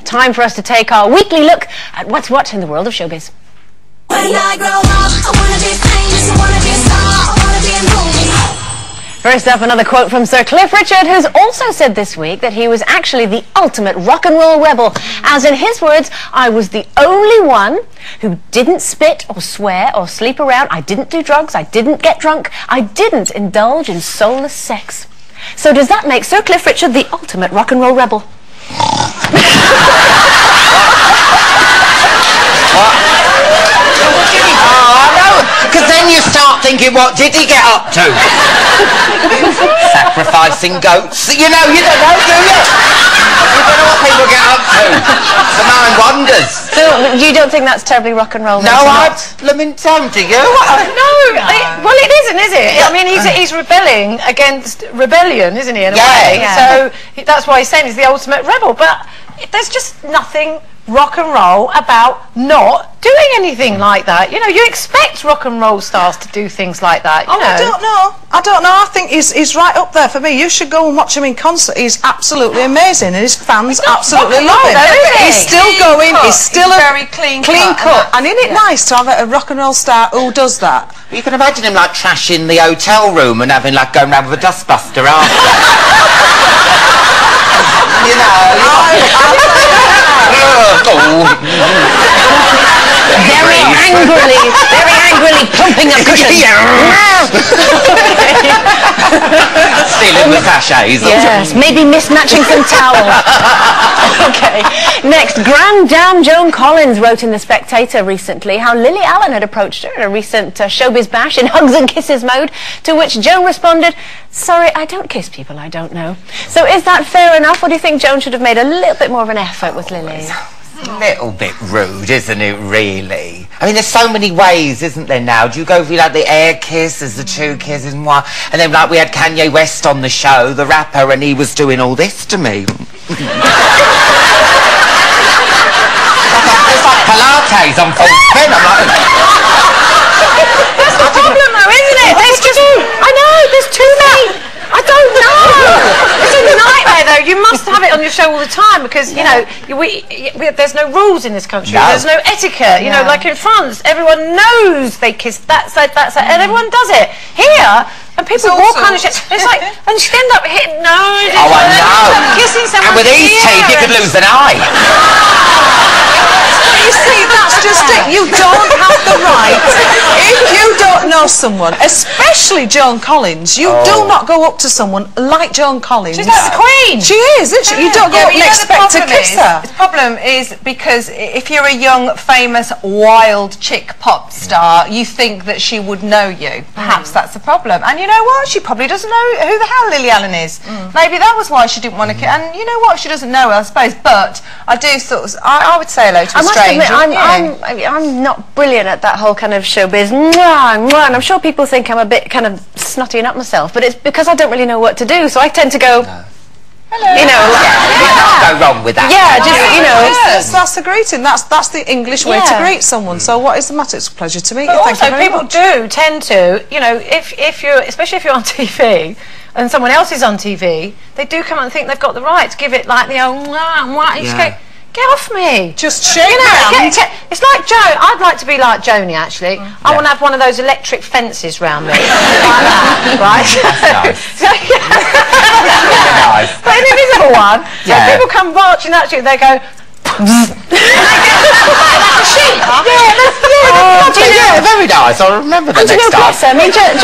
time for us to take our weekly look at what's what in the world of showbiz. When I grow up, I wanna be famous, I wanna be a star, I wanna be a movie. First up, another quote from Sir Cliff Richard, who's also said this week that he was actually the ultimate rock and roll rebel. As in his words, I was the only one who didn't spit or swear or sleep around. I didn't do drugs. I didn't get drunk. I didn't indulge in soulless sex. So does that make Sir Cliff Richard the ultimate rock and roll rebel? Because then you start thinking, what did he get up to? Sacrificing goats. You know, you don't know, do you? You don't know what people get up to. The mind wanders. So you don't think that's terribly rock and roll? No, I blooming don't, do you? No, well, it isn't, is it? I mean, he's rebelling against rebellion, isn't he, in a way? Yeah. So that's why he's saying he's the ultimate rebel. But there's just nothing rock and roll about not doing anything like that. You know, you expect rock and roll stars to do things like that, you know. I don't know. I think he's right up there for me. You should go and watch him in concert. He's absolutely amazing, and his fans absolutely love him. He's still going. He's still very clean cut. And isn't it nice to have a rock and roll star who does that? You can imagine him like trashing the hotel room and having like going round with a dustbuster after. You know. Very angrily pumping a cushion. Stealing the sachets. Yes, maybe mismatching some towels. Okay. Next, Grand Dame Joan Collins wrote in The Spectator recently how Lily Allen had approached her at a recent showbiz bash in hugs and kisses mode, to which Joan responded, "Sorry, I don't kiss people I don't know." So is that fair enough, or do you think Joan should have made a little bit more of an effort with Lily? A little bit rude, isn't it, really? I mean, there's so many ways, isn't there, now? Do you go for, like, the air kiss, there's the two kisses and one, and then, like, we had Kanye West on the show, the rapper, and he was doing all this to me. It's like Pilates on full spin, I'm like... That's the problem, though, isn't it? There's just... I know, there's too many... I don't know. It's a nightmare, though. You must have it on your show all the time because, you know, there's no rules in this country. No. There's no etiquette. You know, like in France, everyone knows they kiss that side, and everyone does it. Here, and people walk on and shit. It's like, and you end up hitting nose. Oh, I know. Kissing someone. And with these teeth, you could lose an eye. You see, that's just it. You don't have the right. If you don't know someone, especially Joan Collins, you do not go up to someone like Joan Collins. She's like the Queen. She is, isn't she? You don't go up and expect to kiss her. The problem is because if you're a young, famous, wild chick pop star, you think that she would know you. Perhaps that's the problem. And you know what? She probably doesn't know who the hell Lily Allen is. Maybe that was why she didn't want to kiss. And you know what? She doesn't know, I suppose. But I do sort of... I would say hello to a stranger. I'm not brilliant at that whole kind of showbiz, and I'm sure people think I'm a bit kind of snottying up myself, but it's because I don't really know what to do, so I tend to go, hello. You know, go wrong with that. Yeah, just, you know. That's the greeting. That's the English way to greet someone. So what is the matter? It's a pleasure to meet you. But Thank you very people much. do tend to, you know, if you're, especially if you're on TV, and someone else is on TV, they do come and think they've got the right to give it like the old, you just go, get off me. Just shake hands. It's like Joan. I'd like to be like Joni, actually. I want to have one of those electric fences round me. Like that, right? That's nice. But an invisible one. So people come marching at you, they go... like a sheep. Yeah, very nice. I'll remember the next time. I mean, Joan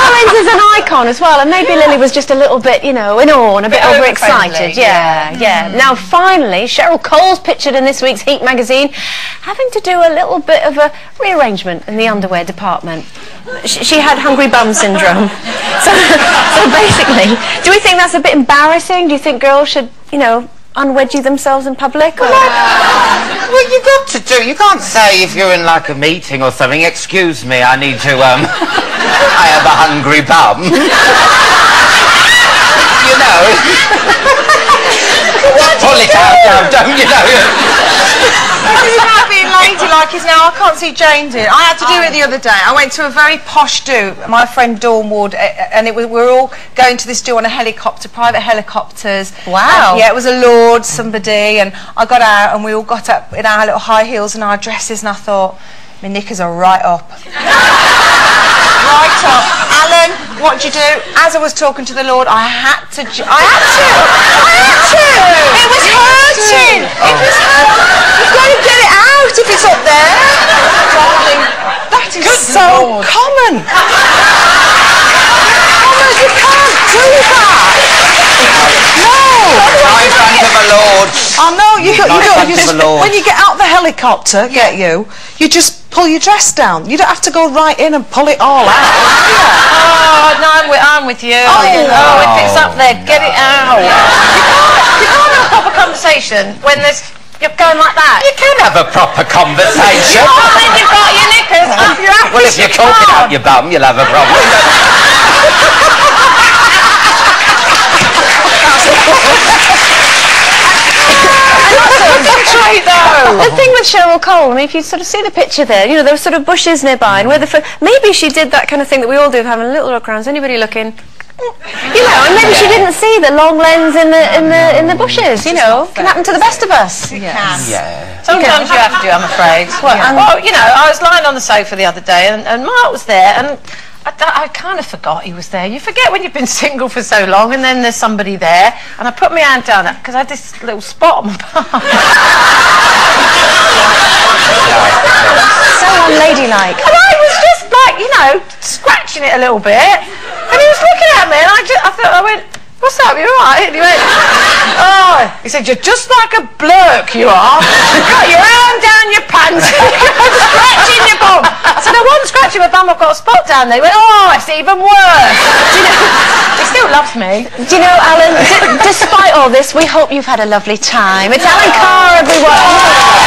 Collins is an icon as well, and maybe Lily was just a little bit, you know, in awe and a bit overexcited. Yeah. Now, finally, Cheryl Cole's pictured in this week's Heat magazine, having to do a little bit of a rearrangement in the underwear department. She had hungry bum syndrome. So basically, do we think that's a bit embarrassing? Do you think girls should, you know, unwedgie themselves in public? Or? Well, you got to do. You can't say if you're in like a meeting or something. Excuse me, I need to. I have a hungry bum. You know. Pull it out now, don't you know? This is having like ladylike is now. I can't see Jane do it. I had to do it the other day. I went to a very posh do. My friend Dawn Wood, and we were all going to this do on a helicopter, private helicopters. Wow. And, yeah, it was a lord, somebody, and I got out, and we all got up in our little high heels and our dresses, and I thought, my knickers are right up. Right up. Alan, what'd you do? As I was talking to the Lord, I had to. It was hurting. It was hurting. You've got to get it out if it's up there. Darling, that is so common. You can't do that. No. Not in front of a lord. I know, you just, the Lord. when you get out the helicopter, you just pull your dress down. You don't have to go right in and pull it all out. Oh, no, I'm with you. If it's up there, get it out. You can't have a proper conversation when you're going like that. You can have a proper conversation. Oh, then you've got your knickers up your ass. Well, if you're talking out your bum, you'll have a problem. The thing with Cheryl Cole, I mean, if you sort of see the picture there, you know, there were sort of bushes nearby, and where maybe she did that kind of thing that we all do, of having a little look around. Is anybody looking? You know, and maybe she didn't see the long lens in the bushes. You know, can happen to the best of us. Yeah. Sometimes you have to, I'm afraid. Well, you know, I was lying on the sofa the other day, and Mark was there, and I kind of forgot he was there. You forget when you've been single for so long, and then there's somebody there, and I put my hand down because I had this little spot on my palm. So unladylike. And I was just like, you know, scratching it a little bit, and he was looking at me, and I went, "What's up? You all right?" And he went, "Oh," he said, "You're just like a blurk, you are. You've got your hand down your pants, scratching your bum." I said, "I wasn't scratching my bum, I've got a spot down there." He went, "Oh, it's even worse." Do you know, he still loves me. Do you know, Alan, despite all this, we hope you've had a lovely time. It's Alan Carr, everyone.